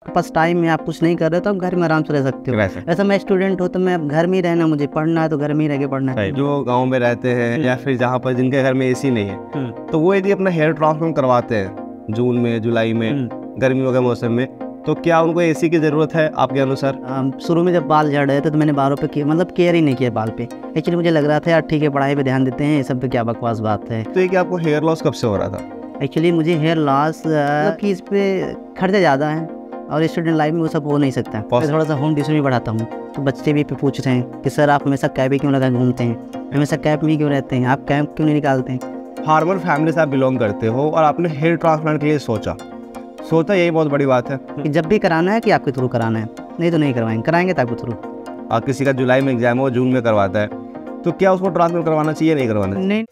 आपके पास टाइम है, आप कुछ नहीं कर रहे हो तो आप घर में आराम से रह सकते हो। ऐसा मैं स्टूडेंट हो तो मैं अब घर में ही रहना, मुझे पढ़ना है तो घर में ही रह के पढ़ना है। जो गांव में रहते हैं या फिर जहाँ पर जिनके घर में एसी नहीं है, तो वो यदि अपना हेयर ट्रांसप्लांट करवाते हैं जून में, जुलाई में, गर्मियों के मौसम में, तो क्या उनको एसी की ज़रूरत है आपके अनुसार? शुरू में जब बाल झड़ रहे थे तो मैंने बालों पे मतलब केयर ही नहीं किया बाल पे। एक्चुअली मुझे लग रहा था यार ठीक है पढ़ाई पे ध्यान देते हैं, ये सब पे क्या बकवास बात है। तो ये कि आपको हेयर लॉस कब से हो रहा था? एक्चुअली मुझे हेयर लॉस मतलब कि इस पे खर्चा ज़्यादा है और स्टूडेंट लाइफ में वो सब हो नहीं सकता। मैं थोड़ा सा होम ट्यूशन भी पढ़ाता हूँ तो बच्चे भी पूछ रहे हैं कि सर आप हमेशा कैप ही क्यों लगा घूमते हैं, हमेशा कैप में क्यों रहते हैं, आप कैप क्यों नहीं निकालते हैं। फार्मर फैमिली से आप बिलोंग करते हो और आपने हेयर ट्रांसप्लांट के लिए सोचा, यही बहुत बड़ी बात है कि जब भी कराना है कि आपके थ्रू कराना है, नहीं तो नहीं करवाएंगे, कराएंगे तो आपके थ्रू। किसी का जुलाई में एग्जाम हो, जून में करवाता है, तो क्या उसको ट्रांसप्लांट करवाना चाहिए, नहीं करवाना? नहीं।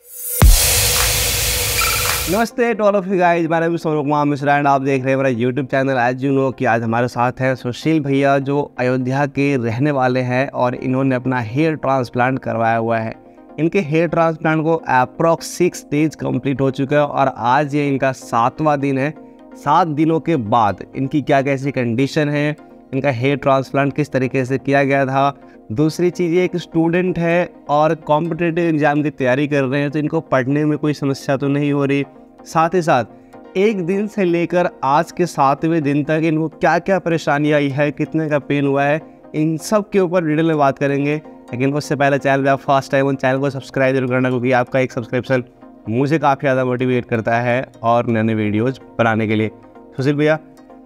नमस्ते to all of you guys, मेरा नाम सोनू कुमार मिश्रा एंड आप देख रहे हैं मेरा YouTube channel. As you know कि आज हमारे साथ हैं सुशील भैया जो अयोध्या के रहने वाले हैं और इन्होंने अपना हेयर ट्रांसप्लांट करवाया हुआ है। इनके हेयर ट्रांसप्लांट को अप्रॉक्स 6 डेज कंप्लीट हो चुका है और आज ये इनका 7वां दिन है। 7 दिनों के बाद इनकी क्या कैसी कंडीशन है, इनका हेयर ट्रांसप्लांट किस तरीके से किया गया था। दूसरी चीज़ ये एक स्टूडेंट है और कॉम्पिटिटिव एग्जाम की तैयारी कर रहे हैं तो इनको पढ़ने में कोई समस्या तो नहीं हो रही। साथ ही साथ एक दिन से लेकर आज के 7वें दिन तक इनको क्या क्या परेशानी आई है, कितने का पेन हुआ है, इन सब के ऊपर डिटेल में बात करेंगे। लेकिन उससे पहले चैनल पे आप फर्स्ट टाइम उन चैनल को सब्सक्राइब जरूर करना क्योंकि आपका एक सब्सक्रिप्शन मुझे काफ़ी ज़्यादा मोटिवेट करता है और नए नए वीडियोज़ बनाने के लिए। सुशील भैया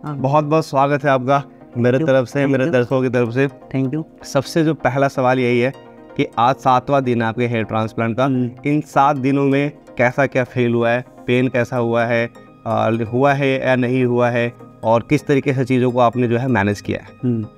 बहुत बहुत स्वागत है आपका मेरे तरफ से, मेरे दर्शकों की तरफ से। Thank you. सबसे जो पहला सवाल यही है कि आज 7वां दिन है आपके हेयर ट्रांसप्लांट का। इन 7 दिनों में कैसा क्या फील हुआ है, पेन कैसा हुआ है या नहीं हुआ है, और किस तरीके से चीज़ों को आपने जो है मैनेज किया है?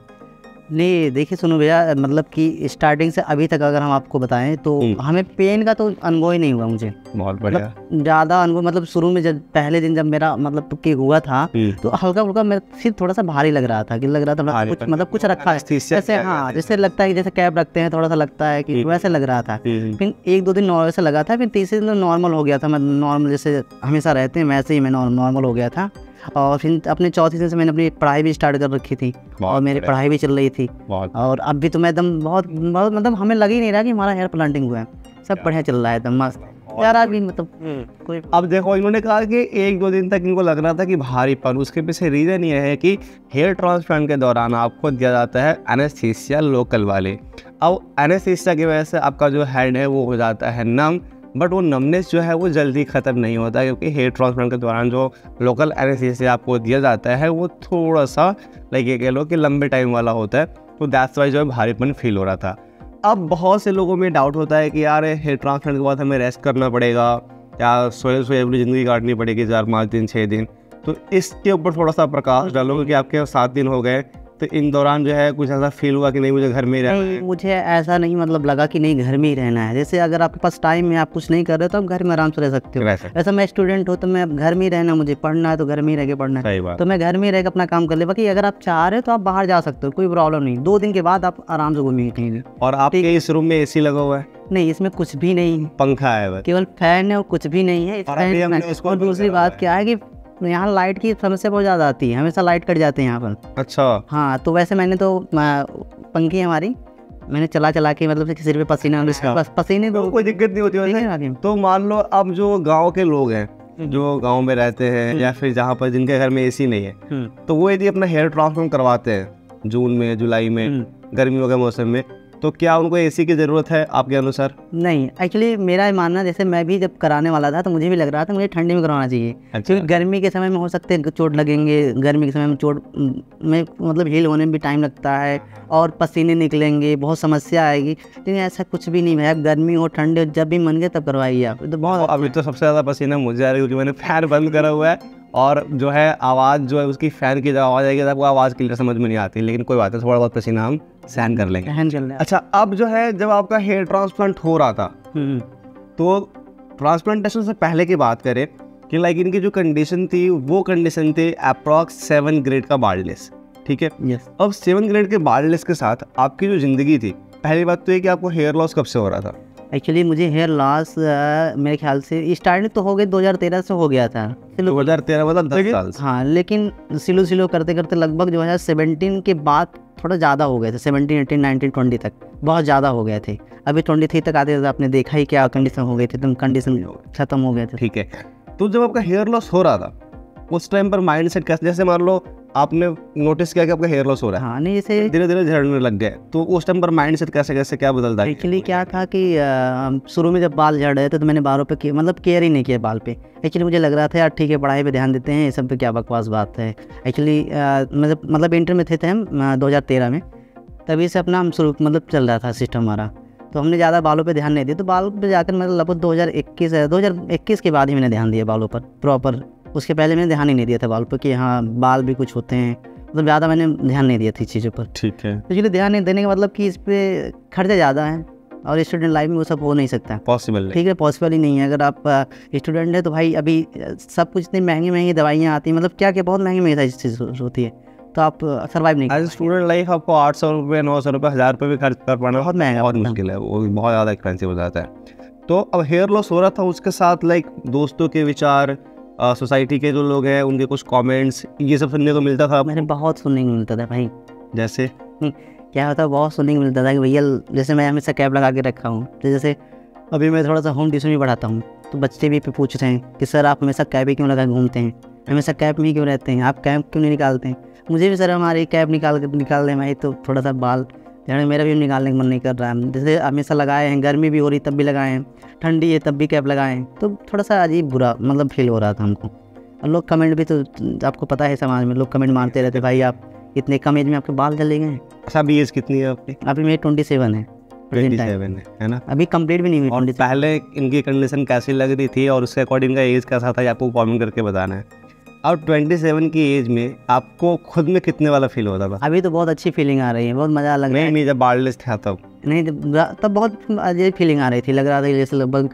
नहीं देखिए सुनो भैया, मतलब कि स्टार्टिंग से अभी तक अगर हम आपको बताएं तो हमें पेन का तो अनुभव ही नहीं हुआ मुझे। बहुत बढ़िया। मतलब ज़्यादा अनुभव, मतलब शुरू में जब पहले दिन जब मेरा मतलब कि हुआ था तो हल्का फुल्का मेरा सिर थोड़ा सा भारी लग रहा था कि कुछ मतलब कुछ रखा है जैसे, हाँ जैसे लगता है कि जैसे कैप रखते हैं, थोड़ा सा लगता है कि वैसे लग रहा था। फिर 1-2 दिन वैसे लगा था, फिर तीसरे दिन नॉर्मल हो गया था। मैं नॉर्मल जैसे हमेशा रहते हैं वैसे ही मैं नॉर्मल हो गया था। और फिर अपने चौथे दिन से मैंने अपनी पढ़ाई भी स्टार्ट कर रखी थी और मेरी पढ़ाई भी चल रही थी। और अब भी तो मैं एकदम बहुत मतलब हमें लग ही नहीं रहा कि हमारा हेयर प्लांटिंग हुआ है, सब बढ़िया चल रहा है एकदम मस्त यार। अभी मतलब कोई अब देखो, इन्होंने कहा कि 1-2 दिन तक इनको लग रहा था कि भारीपन, उसके पीछे रीज़न ये है कि हेयर ट्रांसप्लांट के दौरान आपको दिया जाता है एनेस्थीसिया लोकल वाले। अब एनेस्थीसिया की वजह से आपका जो हेड है वो हो जाता है नम, बट वो नमनेस जो है वो जल्दी ख़त्म नहीं होता क्योंकि हेयर ट्रांसप्लांट के दौरान जो लोकल एनेस्थीसिया आपको दिया जाता है वो थोड़ा सा ये कह लो कि लंबे टाइम वाला होता है। तो दैट्स वाई जो है भारीपन फील हो रहा था। अब बहुत से लोगों में डाउट होता है कि यार हेयर ट्रांसप्लांट के बाद हमें रेस्ट करना पड़ेगा या सोए अपनी ज़िंदगी काटनी पड़ेगी 4-5 दिन 6 दिन। तो इसके ऊपर थोड़ा सा प्रकाश डालो क्योंकि आपके 7 दिन हो गए, तो इन दौरान जो है कुछ ऐसा फील हुआ कि नहीं मुझे घर में ही रहना है? मुझे ऐसा नहीं मतलब लगा कि नहीं घर में ही रहना है। जैसे अगर आपके पास टाइम है, आप कुछ नहीं कर रहे हो तो आप घर में आराम से रह सकते हो। ऐसा मैं स्टूडेंट हो तो मैं घर में ही रहना, मुझे पढ़ना है तो घर में ही रह के पढ़ना है, तो मैं घर में ही रह के अपना काम कर ले। बाकी अगर आप चाह रहे हो तो आप बाहर जा सकते हो, कोई प्रॉब्लम नहीं। 2 दिन के बाद आप आराम से घूमिए कहीं। और आपके इस रूम में एसी लगा हुआ है? नहीं, इसमें कुछ भी नहीं, पंखा है, केवल फैन है और कुछ भी नहीं है। और दूसरी बात क्या है कि यहाँ लाइट की समस्या बहुत ज़्यादा आती है, हमेशा लाइट कट जाते हैं यहाँ पर। अच्छा। हाँ, तो वैसे मैंने तो पंखी हमारी मैंने चला के मतलब सिर पे पसीने तो कोई दिक्कत नहीं होती। तो मान लो अब जो गांव के लोग हैं जो गांव में रहते हैं या फिर जहाँ पर जिनके घर में एसी नहीं है, तो वो यदि अपना हेयर ट्रांसप्लांट करवाते हैं जून में, जुलाई में, गर्मियों के मौसम में, तो क्या उनको एसी की ज़रूरत है आपके अनुसार? नहीं, एक्चुअली मेरा मानना, जैसे मैं भी जब कराने वाला था तो मुझे भी लग रहा था मुझे ठंडी में करवाना चाहिए। अच्छा। क्योंकि गर्मी के समय में हो सकते हैं चोट लगेंगे, गर्मी के समय में चोट में मतलब हील होने में भी टाइम लगता है और पसीने निकलेंगे, बहुत समस्या आएगी। लेकिन ऐसा कुछ भी नहीं है, गर्मी हो ठंडे हो जब भी मन गए तब करवाइए आप। तो बहुत अभी तो सबसे ज़्यादा पसीना मुझे आ रही है क्योंकि मैंने फैन बंद करा हुआ है और जो है आवाज़ जो है उसकी फ़ैन की जब आवाज़ आएगी तब वो आवाज़ क्लियर समझ में नहीं आती, लेकिन कोई बात नहीं, थोड़ा बहुत पसीना हम सहन कर लेंगे। अच्छा, अब जो है जब आपका हेयर ट्रांसप्लांट हो रहा था तो ट्रांसप्लांटेशन से पहले की बात करें कि इनकी जो कंडीशन थी वो कंडीशन थी अप्रॉक्स 7 ग्रेड का बार्डनेस, ठीक है? yes. अब 7 ग्रेड के बार्डनेस के साथ आपकी जो ज़िंदगी थी, पहली बात तो ये कि आपको हेयर लॉस कब से हो रहा था? एक्चुअली मुझे हेयर लॉस मेरे ख्याल से स्टार्टिंग तो हो गई 2013 से हो गया था। 2013 मतलब 10 साल से। हाँ, लेकिन सिलो सिलो करते करते लगभग 2017 के बाद थोड़ा ज़्यादा हो गए थे। 17, 18, 19, 20 तक बहुत ज़्यादा हो गए थे। अभी 23 तक आते थे, आपने देखा ही क्या कंडीशन हो गई थी, एकदम कंडीशन खत्म हो गए थे। ठीक है, तो जब आपका हेयर लॉस हो रहा था उस टाइम पर माइंडसेट कैसे, जैसे मान लो आपने नोटिस किया कि आपका हेयर लॉस हो रहा है, हाँ, नहीं जैसे धीरे धीरे झड़ने लग गए, तो उस टाइम पर माइंडसेट कैसे कैसे क्या बदलता है? एक्चुअली क्या था कि शुरू में जब बाल झड़ रहे थे तो मैंने बालों पे मतलब केयर ही नहीं किया बाल पे। एक्चुअली मुझे लग रहा था यार ठीक है, पढ़ाई पे ध्यान देते हैं, ये सब पे क्या बकवास बात है। एक्चुअली मतलब इंटर में थे हम 2013 में, तभी से अपना हम शुरू मतलब चल रहा था सिस्टम हमारा, तो हमने ज़्यादा बालों पे ध्यान नहीं दिया। तो बालों पे जाकर मतलब लगभग 2021 के बाद ही मैंने ध्यान दिया बालों पर प्रॉपर। उसके पहले मैंने ध्यान ही नहीं दिया था बालों पर कि हाँ बाल भी कुछ होते हैं, मतलब ज़्यादा मैंने ध्यान नहीं दिया थी चीज़ों पर। ठीक है, तो इसलिए ध्यान नहीं देने का मतलब कि इस पर खर्चे ज़्यादा हैं और स्टूडेंट लाइफ में वो सब हो नहीं सकता, पॉसिबल नहीं। ठीक है, पॉसिबल ही नहीं है। अगर आप स्टूडेंट है तो भाई अभी सब कुछ इतनी महंगी महंगी दवाइयाँ आती हैं, मतलब क्या क्या बहुत महंगी महंगी चीज़ होती है, तो आप सर्वाइव नहीं एज स्टूडेंट लाइफ आपको 800 रुपये, 900 रुपये, 1000 रुपये भी खर्च कर पाना बहुत महंगा, बहुत मुश्किल है, वो बहुत ज़्यादा एक्सपेंसिव हो जाता है। तो अब हेयर लॉस हो रहा था, उसके साथ लाइक दोस्तों के विचार, सोसाइटी के जो लोग हैं उनके कुछ कमेंट्स, ये सब सुनने को मिलता था। मैंने बहुत सुनने को मिलता था भाई। जैसे क्या होता है, बहुत सुनने को मिलता था कि भैया जैसे मैं हमेशा कैप लगा के रखा हूँ, तो जैसे अभी मैं थोड़ा सा होम ट्यूशन भी पढ़ाता हूँ, तो बच्चे भी पूछ रहे हैं कि सर आप हमेशा कैप ही क्यों लगा घूमते हैं, हमेशा कैप में ही क्यों रहते हैं, आप कैप क्यों नहीं निकालते हैं। मुझे भी सर हमारी कैप निकाल दें भाई, तो थोड़ा सा बाल यानी मेरा भी निकालने का मन नहीं कर रहा है। जैसे हमेशा लगाए हैं, गर्मी भी हो रही तब भी लगाए हैं, ठंडी है तब भी कैप लगाए हैं, तो थोड़ा सा अजीब बुरा मतलब फील हो रहा था हमको। और लोग कमेंट भी, तो आपको पता है समाज में लोग कमेंट मारते रहते, भाई आप इतने कम एज में आपके बाल जले गए हैं। अच्छा, अभी एज कितनी है आपकी? अभी मेरी 27 है। 27 है ना, अभी कंप्लीट भी नहीं हुई। और पहले इनकी कंडीशन कैसी लग रही थी और उसके अकॉर्डिंग का एज कैसा था, आपको कमेंट करके बताना है। अब 27 की एज में आपको खुद में कितने वाला फील होता था? अभी तो बहुत अच्छी फीलिंग आ रही है, बहुत मज़ा लग रहा है। नहीं, जब बार्डलेस था तब नहीं, तब बहुत अजीब फीलिंग आ रही थी, लग रहा था जैसे लगभग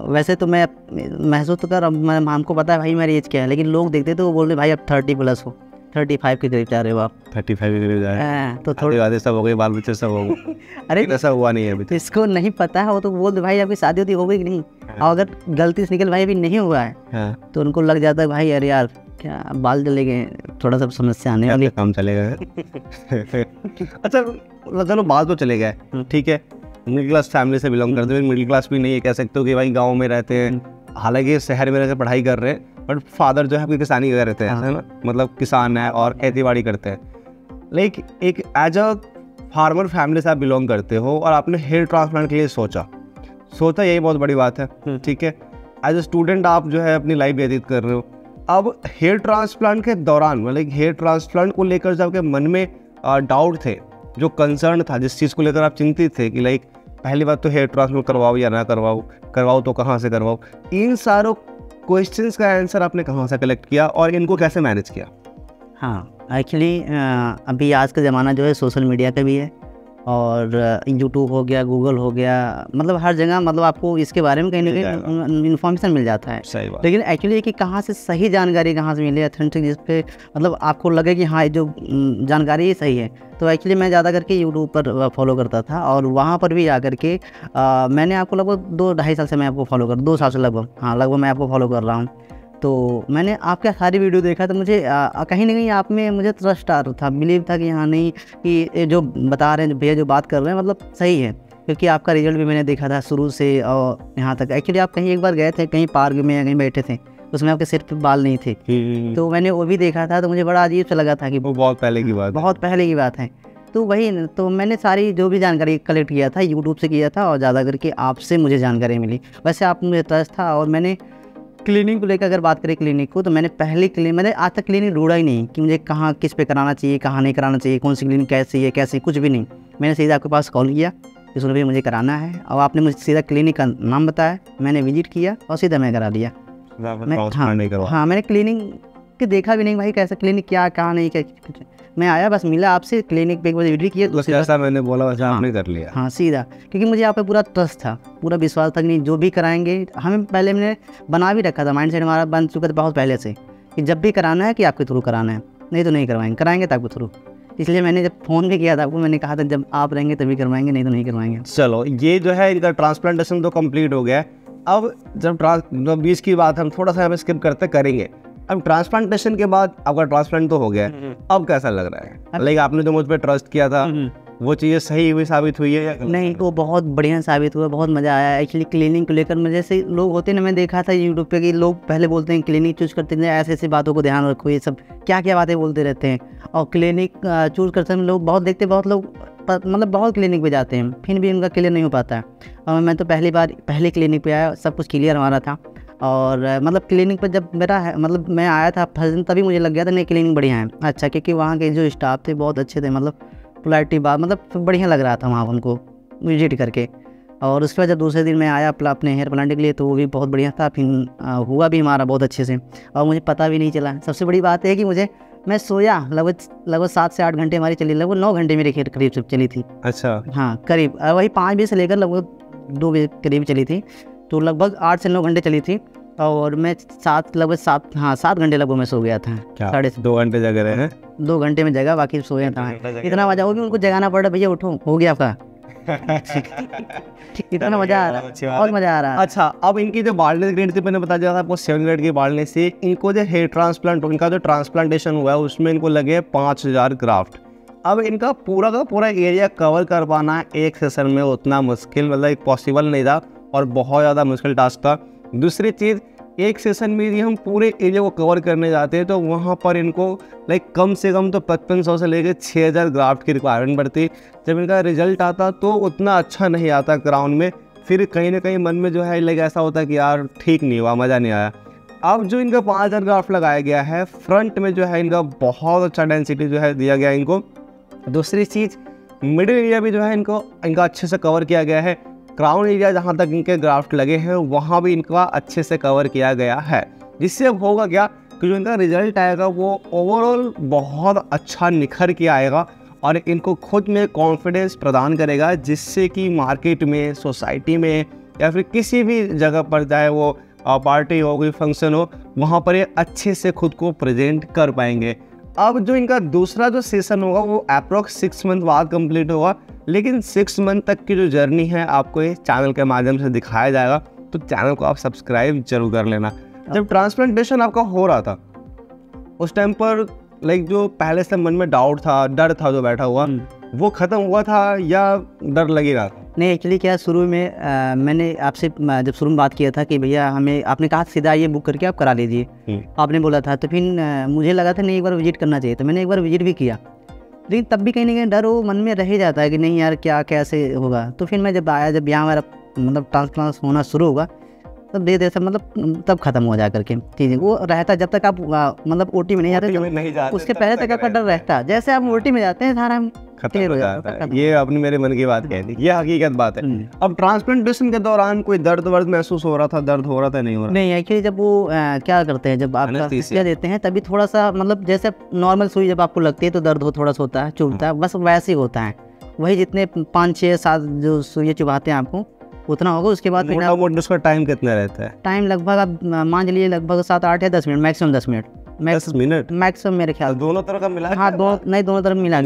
वैसे तो मैं महसूस तो कर, हमको पता है भाई मेरी एज क्या है, लेकिन लोग देखते तो वो बोलते भाई अब 30+ हो, 35 के करीब जा रहे हो आप। 35 के करीब जा रहे हैं, तो थोड़ी बातें सब हो गई, बाल बच्चे सब हो गए। अरे ऐसा हुआ नहीं है अभी तो इसको नहीं पता है, वो तो बोलते भाई आपकी शादी होती हो गई कि नहीं, और अगर गलती से निकल भाई अभी नहीं हुआ है, तो उनको लग जाता है भाई अरे यार क्या बाल चले गए, थोड़ा सा समस्या आने वाली, काम चलेगा। अच्छा चलो बाल तो चले गए, ठीक है, मिडिल क्लास फैमिली से बिलोंग करते हो, मिडिल क्लास भी नहीं है कह सकते हो कि भाई गांव में रहते हैं, हालांकि शहर में रहकर पढ़ाई कर रहे हैं, बट फादर जो है आपके किसानी कर रहते हैं, है ना, मतलब किसान है और खेती बाड़ी करते हैं। लाइक एक एज अ फार्मर फैमिली से आप बिलोंग करते हो और आपने हेयर ट्रांसप्लांट के लिए सोचा, यही बहुत बड़ी बात है, ठीक है। एज अ स्टूडेंट आप जो है अपनी लाइफ व्यतीत कर रहे हो। अब हेयर ट्रांसप्लांट के दौरान मतलब हेयर ट्रांसप्लांट को लेकर जब आपके मन में डाउट थे, जो कंसर्न था, जिस चीज़ को लेकर आप चिंतित थे कि लाइक पहली बात तो हेयर ट्रांसप्लांट करवाओ या ना करवाओ तो कहाँ से करवाओ, इन सारों क्वेश्चंस का आंसर आपने कहाँ से कलेक्ट किया और इनको कैसे मैनेज किया? हाँ, एक्चुअली अभी आज का ज़माना जो है सोशल मीडिया का भी है, और यूट्यूब हो गया, गूगल हो गया, मतलब हर जगह मतलब आपको इसके बारे में कहीं ना कहीं इन्फॉर्मेशन मिल जाता है। सही बात। लेकिन एक्चुअली कि कहाँ से सही जानकारी कहाँ से मिले अथेंटिक, जिस पे मतलब आपको लगे कि हाँ जो जानकारी सही है, तो एक्चुअली मैं ज़्यादा करके यूट्यूब पर फॉलो करता था, और वहाँ पर भी आकर के मैंने आपको लगभग 2-2.5 साल से मैं आपको फॉलो 2 साल से लगभग मैं आपको फॉलो कर रहा हूँ। तो मैंने आपका सारी वीडियो देखा, तो मुझे कहीं ना कहीं आप में मुझे ट्रस्ट आ रहा था, बिलीव था कि हाँ नहीं कि जो बता रहे हैं भैया, जो बात कर रहे हैं मतलब सही है, क्योंकि आपका रिजल्ट भी मैंने देखा था शुरू से और यहाँ तक। एक्चुअली आप कहीं एक बार गए थे, कहीं पार्क में या कहीं बैठे थे, उसमें आपके सिर पे बाल नहीं थे, तो मैंने वो भी देखा था, तो मुझे बड़ा अजीब सा लगा था कि वो बहुत पहले की बात है। तो वही, तो मैंने सारी जो भी जानकारी कलेक्ट किया था यूट्यूब से किया था, और ज़्यादा करके आपसे मुझे जानकारी मिली। वैसे आप मुझे ट्रस्ट था, और मैंने क्लिनिक को लेकर अगर बात करें क्लिनिक को, तो मैंने आज तक क्लिनिक ढूंढा ही नहीं कि मुझे कहाँ किस पे कराना चाहिए, कहाँ नहीं कराना चाहिए, कौन सी क्लिनिक कैसी है कैसे, कुछ भी नहीं। मैंने सीधा आपके पास कॉल किया कि सुनो भैया मुझे कराना है, और आपने मुझे सीधा क्लिनिक का नाम बताया, मैंने विजिट किया और सीधा मैं करा दिया। हाँ, मैंने क्लिनिक के देखा भी नहीं भाई कैसा क्लिनिक क्या कहाँ नहीं क्या, मैं आया बस मिला आपसे, क्लिनिक पे एक बार विजिट किया, जैसा मैंने बोला वैसा आपने कर लिया। हाँ सीधा, क्योंकि मुझे यहाँ पे पूरा ट्रस्ट था, पूरा विश्वास था कि नहीं जो भी कराएंगे, हमें पहले मैंने बना भी रखा था, माइंडसेट हमारा बन चुका था बहुत पहले से कि जब भी कराना है कि आपके थ्रू कराना है, नहीं तो नहीं करवाएंगे, कराएंगे तो आपके थ्रू, इसलिए मैंने जब फ़ोन भी किया था आपको, मैंने कहा था जब आप रहेंगे तभी करवाएंगे, नहीं तो नहीं करवाएंगे। चलो ये जो है इनका ट्रांसप्लांटेशन तो कंप्लीट हो गया है। अब जब बीच की बात हम थोड़ा सा स्किप करते करेंगे। अब ट्रांसप्लांटेशन के बाद आपका ट्रांसप्लांट तो हो गया है, अब कैसा लग रहा है? लाइक आपने तो मुझ पर ट्रस्ट किया था, वो चीज़ें सही हुई साबित हुई है या नहीं? वो बहुत बढ़िया साबित हुआ, बहुत मज़ा आया एक्चुअली। क्लिनिक को लेकर मुझे जैसे लोग होते हैं ना, मैं देखा था यूट्यूब पे कि लोग पहले बोलते हैं क्लिनिक चूज करते हैं, ऐसे ऐसी बातों को ध्यान रखो, ये सब क्या क्या बातें बोलते रहते हैं। और क्लिनिक चूज करते हैं लोग बहुत देखते, बहुत लोग मतलब बहुत क्लिनिक पे जाते हैं, फिर भी उनका क्लियर नहीं हो पाता है। और मैं तो पहले क्लिनिक पे आया, सब कुछ क्लियर हमारा था। और मतलब क्लिनिक पर जब मतलब मैं आया था फर्स्ट दिन, तभी मुझे लग गया था नहीं क्लिनिक बढ़िया है, अच्छा, क्योंकि वहाँ के जो स्टाफ थे बहुत अच्छे थे, मतलब पोलाइटी बात, मतलब बढ़िया लग रहा था वहाँ उनको विजिट करके। और उसके बाद जब दूसरे दिन मैं आया अपने हेयर प्लांट के लिए, तो वो भी बहुत बढ़िया था, फिर हुआ भी हमारा बहुत अच्छे से, और मुझे पता भी नहीं चला। सबसे बड़ी बात है कि मैं सोया लगभग 7 से 8 घंटे हमारी चली, लगभग 9 घंटे मेरे करीब चली थी। अच्छा, हाँ करीब, वही 5 बजे से लेकर लगभग 2 बजे करीब चली थी, तो लगभग 8 से 9 घंटे चली थी। और मैं 7 घंटे लगभग मैं सो गया था। 2 घंटे जग रहे हैं? 2 घंटे में जगह, बाकी सोया था। इतना मजा हो गया, उनको जगाना पड़ा, भैया उठो, हो गया आपका। इतना मजा आ रहा है, बहुत मजा आ रहा है। अच्छा, अब इनकी जो बार्डनेस ग्रेड थी, मैंने बता दिया था आपको 7 ग्रेड की बार्डनेस थी। इनको जो हेयर ट्रांसप्लांट, इनका जो ट्रांसप्लांटेशन हुआ है उसमें इनको लगे 5000 ग्राफ्ट। अब इनका पूरा का पूरा एरिया कवर कर पाना एक सेशन में उतना मुश्किल, मतलब एक पॉसिबल नहीं था और बहुत ज़्यादा मुश्किल टास्क था। दूसरी चीज़, एक सेशन में यदि हम पूरे एरिया को कवर करने जाते हैं तो वहाँ पर इनको लाइक कम से कम तो 5500 से लेकर 6000 ग्राफ्ट की रिक्वायरमेंट पड़ती। जब इनका रिजल्ट आता तो उतना अच्छा नहीं आता ग्राउंड में, फिर कहीं ना कहीं मन में जो है लाइक ऐसा होता है कि यार ठीक नहीं हुआ, मज़ा नहीं आया। अब जो इनका 5000 ग्राफ्ट लगाया गया है, फ्रंट में जो है इनका बहुत अच्छा डेंसिटी जो है दिया गया है इनको। दूसरी चीज़, मिडिल एरिया भी जो है इनका अच्छे से कवर किया गया है। क्राउन एरिया जहाँ तक इनके ग्राफ्ट लगे हैं वहाँ भी इनका अच्छे से कवर किया गया है, जिससे अब होगा क्या कि जो इनका रिजल्ट आएगा वो ओवरऑल बहुत अच्छा निखर के आएगा और इनको खुद में कॉन्फिडेंस प्रदान करेगा, जिससे कि मार्केट में, सोसाइटी में या फिर किसी भी जगह पर, चाहे वो पार्टी हो, कोई फंक्शन हो, वहाँ पर ये अच्छे से खुद को प्रेजेंट कर पाएंगे। अब जो इनका दूसरा जो सेशन होगा वो अप्रोक्स 6 मंथ बाद कंप्लीट होगा, लेकिन 6 मंथ तक की जो जर्नी है आपको इस चैनल के माध्यम से दिखाया जाएगा, तो चैनल को आप सब्सक्राइब जरूर कर लेना। जब ट्रांसप्लांटेशन आपका हो रहा था उस टाइम पर लाइक जो पहले से मन में डाउट था, डर था जो बैठा हुआ, वो खत्म हुआ था या डर लग ही रहा था? नहीं, एक्चुअली क्या, शुरू में मैंने आपसे जब शुरू में बात किया था कि भैया हमें, आपने कहा सीधा ये बुक करके आप करा लीजिए, आपने बोला था, तो फिर मुझे लगा था नहीं एक बार विजिट करना चाहिए, तो मैंने एक बार विजिट भी किया, लेकिन तब भी कहीं ना कहीं डर वो मन में रह ही जाता है कि नहीं यार क्या कैसे होगा। तो फिर मैं जब आया, जब यहाँ हमारा मतलब ट्रांसप्लांट होना शुरू होगा, तब धीरे धीरे मतलब तब खत्म हो जा करके चीज़ें वो रहता, जब तक आप मतलब ओटी में नहीं जाते उसके पहले तक आपका डर रहता, जैसे आप ओटी में जाते हैं सारा खत्म हो जाता है। ये अपनी मेरे मन की बात कह दी, ये हकीकत बात है। अब ट्रांसप्लांटेशन के दौरान कोई दर्द महसूस हो रहा था? दर्द हो रहा था, नहीं हो रहा? नहीं, एक्चुअली जब वो क्या करते हैं, जब आप सुइयां देते हैं तभी थोड़ा सा मतलब जैसे नॉर्मल सुई जब आपको लगती है तो दर्द थोड़ा सा होता है, चुभता है, बस वैसे ही होता है। वही जितने 5, 6, 7 जो सुइयां चुभाते हैं आपको उतना होगा। उसके बाद उसका टाइम कितना रहता है? टाइम लगभग आप मान लीजिए लगभग 7, 8 या 10 minute, maximum 10 minute, 10 minute maximum मेरे ख्याल। दोनों तरह का मिला? हाँ, दोनों तरफ मिला,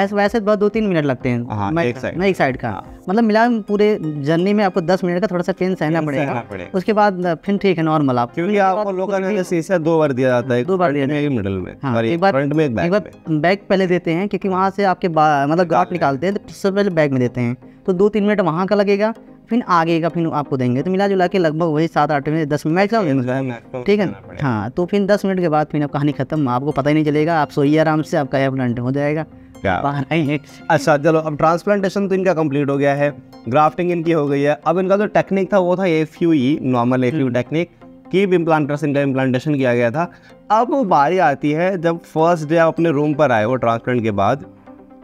वैसे 2-3 मिनट लगते हैं एक साइड का, मतलब मिला पूरे जर्नी में आपको 10 मिनट का थोड़ा सा पेन सहना पड़ेगा। उसके बाद फिर ठीक है नॉर्मल आप, क्योंकि आपको लोगों ने शीशा 2 बार दिया जाता है, 2 बार दिया जाता है, मिडल में, एक बार फ्रंट में, एक बार बैक पहले देते हैं, क्योंकि वहाँ से आपके मतलब गांठ निकालते हैं, तो सबसे पहले बैक में देते हैं, तो 2-3 मिनट वहाँ का लगेगा, फिर आगे का फिर आपको देंगे, तो मिला जुला के लगभग वही 7-8 मिनट, 10 मिनट, ठीक है। हाँ, तो फिर 10 मिनट के बाद फिर कहानी खत्म, आपको पता ही नहीं चलेगा, आप सोइए आराम से, आपका प्लांट हो जाएगा। अच्छा चलो, अब ट्रांसप्लांटेशन तो इनका कंप्लीट हो गया है, ग्राफ्टिंग इनकी हो गई है। अब इनका जो टेक्निक था वो था FUE, normal FUE technique, keep implanters इनका इम्प्लांटेशन किया गया था। अब बारी आती है जब फर्स्ट डे आप अपने रूम पर आए हो ट्रांसप्लांट के बाद,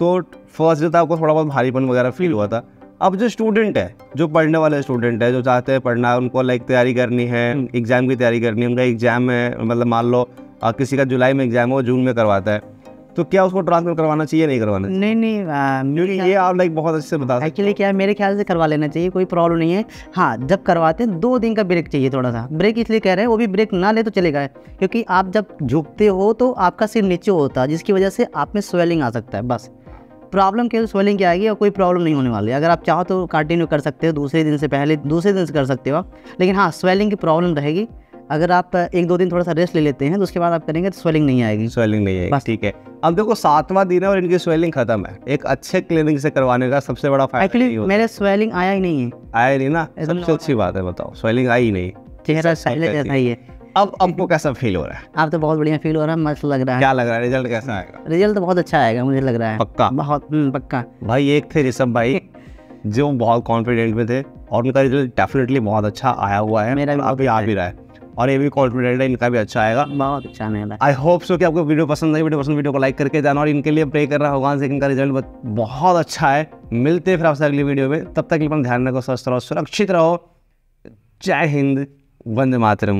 तो फर्स्ट डे तो आपको थोड़ा बहुत भारीपन वगैरह फील हुआ था। अब जो स्टूडेंट है, जो पढ़ने वाले स्टूडेंट है, जो चाहते हैं पढ़ना, उनको लाइक तैयारी करनी है, एग्जाम की तैयारी करनी है, उनका एग्जाम है, मतलब मान लो किसी का जुलाई में एग्जाम हो, जून में करवाता है, तो क्या उसको ट्रांसफर करवाना चाहिए, नहीं करवाना चाहिए? नहीं क्योंकि ये आप लाइक बहुत अच्छे से बता सकते एक्चुअली क्या है, मेरे ख्याल से करवा लेना चाहिए, कोई प्रॉब्लम नहीं है। हाँ, जब करवाते हैं 2 दिन का ब्रेक चाहिए थोड़ा सा। ब्रेक इसलिए कह रहे हैं, वो भी ब्रेक ना ले तो चलेगा, क्योंकि आप जब झुकते हो तो आपका सिर नीचे होता है, जिसकी वजह से आप में स्वेलिंग आ सकता है। बस प्रॉब्लम केवल स्वेलिंग की आएगी और कोई प्रॉब्लम नहीं होने वाली है। अगर आप चाहो तो कंटिन्यू कर सकते हो, दूसरे दिन से पहले, दूसरे दिन से कर सकते हो आप, लेकिन हाँ स्वेलिंग की प्रॉब्लम रहेगी। अगर आप 1-2 दिन थोड़ा सा रेस्ट ले लेते हैं तो उसके बाद आप करेंगे तो स्वेलिंग नहीं आएगी। स्वेलिंग नहीं आएगी, ठीक है। अब देखो 7वां दिन है और इनकी स्वेलिंग खत्म है। एक अच्छे क्लिनिक से करवाने का सबसे बड़ा फायदा एक्चुअली मेरे स्वेलिंग आया ही नहीं है। आया नहीं ना, सबसे अच्छी बात है। बताओ, स्वेलिंग आई ही नहीं, चेहरा पहले जैसा ही है। अब आपको कैसा फील हो रहा है? आप तो बहुत बढ़िया फील हो रहा है, मस्त लग रहा है। क्या लग रहा है, रिजल्ट कैसा आएगा? रिजल्ट तो बहुत अच्छा आएगा, मुझे लग रहा है। पक्का? बहुत पक्का। भाई एक थे ऋषभ भाई जो बहुत कॉन्फिडेंट में थे और उनका रिजल्ट डेफिनेटली बहुत अच्छा आया हुआ है। मेरा भी अभी आ भी रहा है और ये भी कॉन्फिडेंट है इनका भी अच्छा आएगा। बहुत अच्छा मेरा। आई होप सो कि आपको वीडियो पसंद आई। वीडियो को लाइक करके जाना और इनके लिए प्रे कर रहा है भगवान से कि इनका रिजल्ट बहुत अच्छा है। मिलते हैं फिर आपसे अगली वीडियो में, तब तक अपना ध्यान रखो, स्वस्थ रहो, सुरक्षित रहो। जय हिंद, वंदे मातरम।